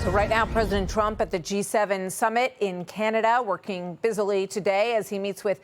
So right now, President Trump at the G7 summit in Canada, working busily today as he meets with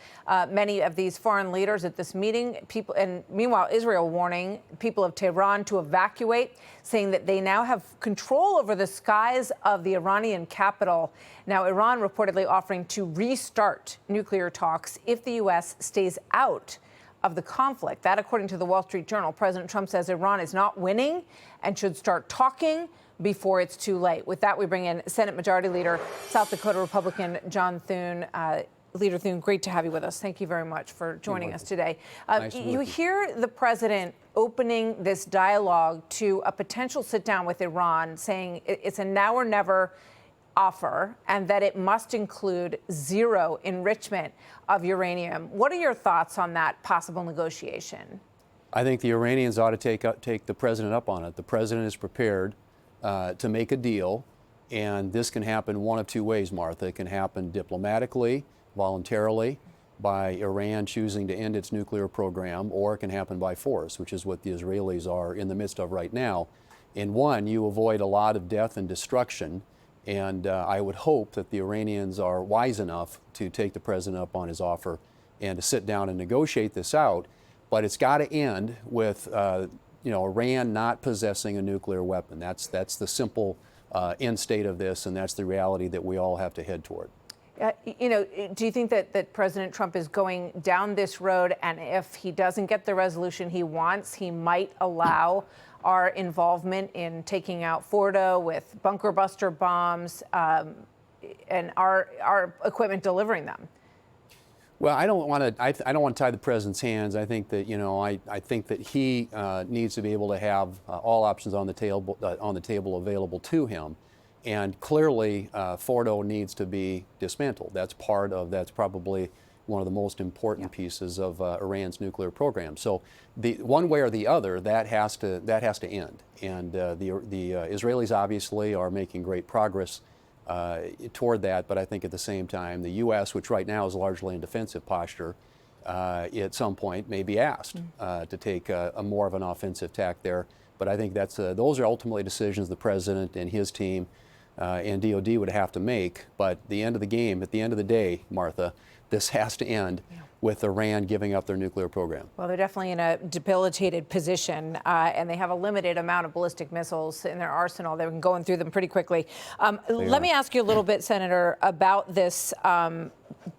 many of these foreign leaders at this meeting. And meanwhile, Israel warning people of Tehran to evacuate, saying that they now have control over the skies of the Iranian capital. Now, Iran reportedly offering to restart nuclear talks if the U.S. stays out of the conflict. That, according to the Wall Street Journal, President Trump says Iran is not winning and should start talking before it's too late. With that, we bring in Senate Majority Leader, South Dakota Republican John Thune. Leader Thune, great to have you with us. Thank you very much for joining us today. You hear the president opening this dialogue to a potential sit down with Iran, saying it's a now or never offer and that it must include zero enrichment of uranium. What are your thoughts on that possible negotiation? I think the Iranians ought to take the president up on it. The president is prepared to make a deal, and this can happen one of two ways, Martha. It can happen diplomatically, voluntarily, by Iran choosing to end its nuclear program, or it can happen by force, which is what the Israelis are in the midst of right now. In one, you avoid a lot of death and destruction, and I would hope that the Iranians are wise enough to take the president up on his offer and to sit down and negotiate this out. But it's got to end with Iran not possessing a nuclear weapon. That's the simple end state of this, and that's the reality that we all have to head toward. Do you think that President Trump is going down this road, and if he doesn't get the resolution he wants, he might allow our involvement in taking out Fordo with bunker buster bombs and our equipment delivering them? Well, I don't want to tie the president's hands. I think that I think that he needs to be able to have all options on the table available to him, and clearly Fordo needs to be dismantled. That's probably one of the most important pieces of Iran's nuclear program. So one way or the other, that has to end. And the Israelis obviously are making great progress toward that, but I think at the same time, the U.S., which right now is largely in defensive posture, at some point may be asked to take a more of an offensive tack there. But I think those are ultimately decisions the president and his team and DOD would have to make. But at the end of the day, Martha, this has to end with Iran giving up their nuclear program. Well, they're definitely in a debilitated position, and they have a limited amount of ballistic missiles in their arsenal. They've been going through them pretty quickly. Let me ask you a little bit, Senator, about this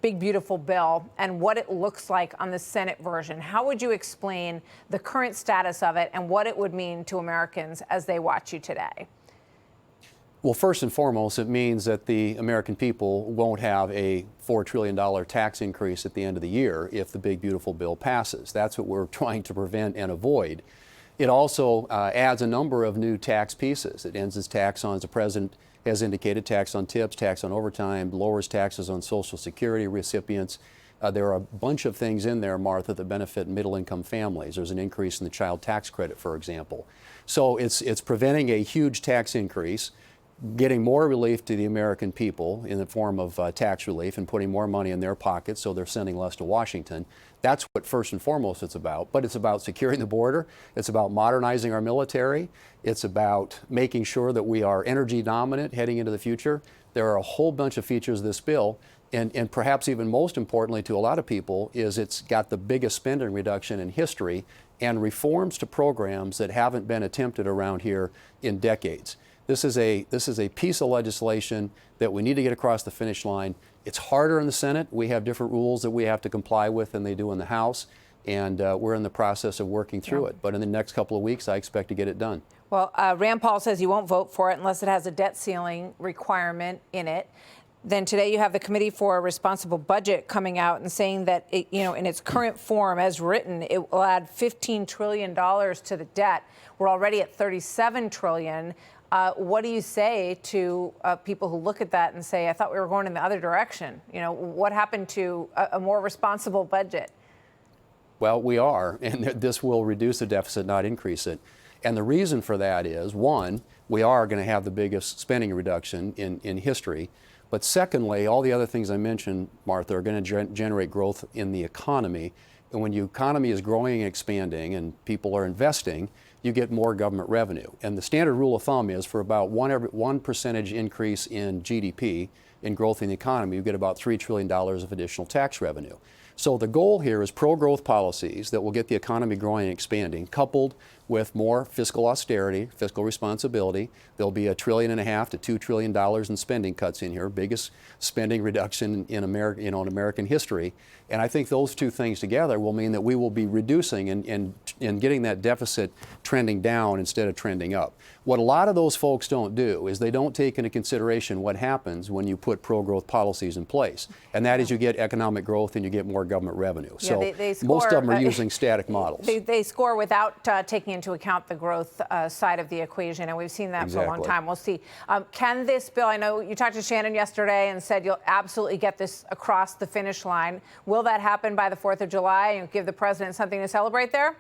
big, beautiful bill and what it looks like on the Senate version. How would you explain the current status of it and what it would mean to Americans as they watch you today? Well, first and foremost, it means that the American people won't have a $4 trillion tax increase at the end of the year if the big, beautiful bill passes. That's what we're trying to prevent and avoid. It also adds a number of new tax pieces. It ends its tax on, as the president has indicated, tax on tips, tax on overtime, lowers taxes on Social Security recipients. There are a bunch of things in there, Martha, that benefit middle-income families. There's an increase in the child tax credit, for example. So it's preventing a huge tax increase, getting more relief to the American people in the form of tax relief and putting more money in their pockets so they're sending less to Washington. That's what first and foremost it's about. But it's about securing the border. It's about modernizing our military. It's about making sure that we are energy dominant heading into the future. There are a whole bunch of features of this bill. And perhaps even most importantly to a lot of people is it's got the biggest spending reduction in history and reforms to programs that haven't been attempted around here in decades. This is a piece of legislation that we need to get across the finish line. It's harder in the Senate. We have different rules that we have to comply with than they do in the House, and we're in the process of working through it. But in the next couple of weeks, I expect to get it done. Well, Rand Paul says you won't vote for it unless it has a debt ceiling requirement in it. Then today you have the Committee for a Responsible Budget coming out and saying that in its current form, as written, it will add $15 trillion to the debt. We're already at $37 trillion. What do you say to people who look at that and say, I thought we were going in the other direction? What happened to a more responsible budget? Well, we are, and this will reduce the deficit, not increase it. And the reason for that is, one, we are going to have the biggest spending reduction in history. But secondly, all the other things I mentioned, Martha, are going to generate growth in the economy. And when the economy is growing and expanding and people are investing, you get more government revenue. And the standard rule of thumb is for about 1% increase in GDP, in growth in the economy, you get about $3 trillion of additional tax revenue. So the goal here is pro-growth policies that will get the economy growing and expanding, coupled with more fiscal austerity, fiscal responsibility. There'll be $1.5 trillion to $2 trillion in spending cuts in here, biggest spending reduction in America, in American history. And I think those two things together will mean that we will be reducing and getting that deficit trending down instead of trending up. What a lot of those folks don't do is they don't take into consideration what happens when you put pro-growth policies in place. And that is you get economic growth and you get more government revenue. Yeah, so they score, most of them are using static models. They score without taking into account the growth side of the equation, and we've seen that for a long time. We'll see. Can this bill, I know you talked to Shannon yesterday and said you'll absolutely get this across the finish line. Will that happen by the 4th of July and give the president something to celebrate there?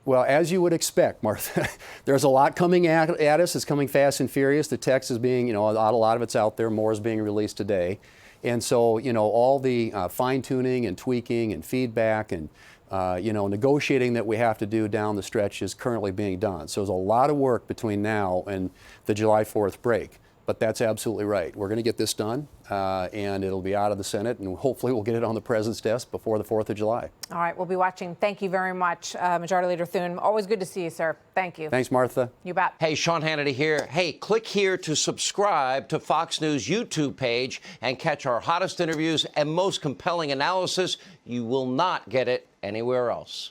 Well, as you would expect, Martha, there's a lot coming at us. It's coming fast and furious. The text is being, a lot of it's out there. More is being released today. And so, all the fine-tuning and tweaking and feedback and, negotiating that we have to do down the stretch is currently being done. So there's a lot of work between now and the July 4th break. But that's absolutely right. We're going to get this done, and it'll be out of the Senate, and hopefully we'll get it on the president's desk before the 4th of July. All right, we'll be watching. Thank you very much, Majority Leader Thune. Always good to see you, sir. Thank you. Thanks, Martha. You bet. Hey, Sean Hannity here. Hey, click here to subscribe to Fox News YouTube page and catch our hottest interviews and most compelling analysis. You will not get it anywhere else.